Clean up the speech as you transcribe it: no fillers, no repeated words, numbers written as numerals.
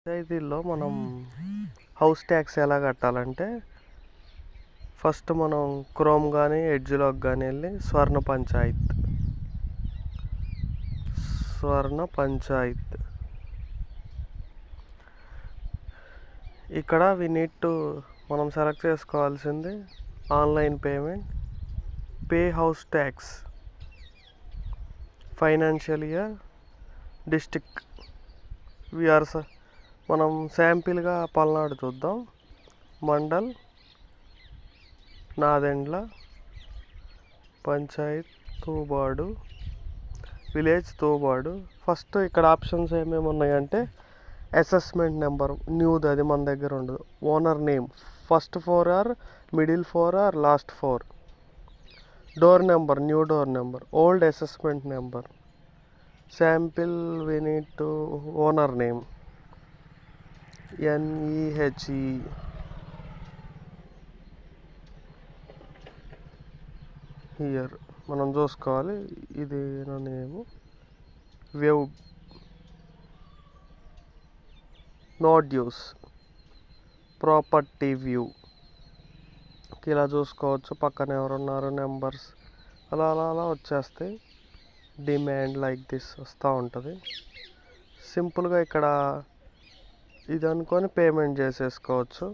పంచాయతీల్లో మనం house tax ఎలా కట్టాలంటే ఫస్ట్ మనం క్రోమ్ కానీ ఎడ్జ్లోకి కానీ వెళ్ళి స్వర్ణ పంచాయత్ ఇక్కడ మనం సెలెక్ట్ చేసుకోవాల్సింది online payment, pay house tax, financial year, district. మనం శాంపిల్గా పల్నాడు చూద్దాం. మండల్ నాదెండ్ల, పంచాయత్ తూబాడు, విలేజ్ తూబాడు. ఫస్ట్ ఇక్కడ ఆప్షన్స్ ఏమేమి ఉన్నాయంటే అసెస్మెంట్ నెంబర్ న్యూది, అది మన దగ్గర ఉండదు. Owner name first 4 or middle 4 or last 4. Door number new door number, old assessment number. Sample we need to owner name NEHE. Here మనం చూసుకోవాలి, ఇది నా నేమ్. వేవ్ నో డ్యూస్, ప్రాపర్టీ వ్యూ ఇలా చూసుకోవచ్చు. పక్కన ఎవరున్నారు, నెంబర్స్ అలా అలా అలా వచ్చేస్తాయి. డిమాండ్ లైక్ దిస్ వస్తూ ఉంటుంది. సింపుల్గా ఇక్కడ ఇది అనుకొని పేమెంట్ చేసేసుకోవచ్చు.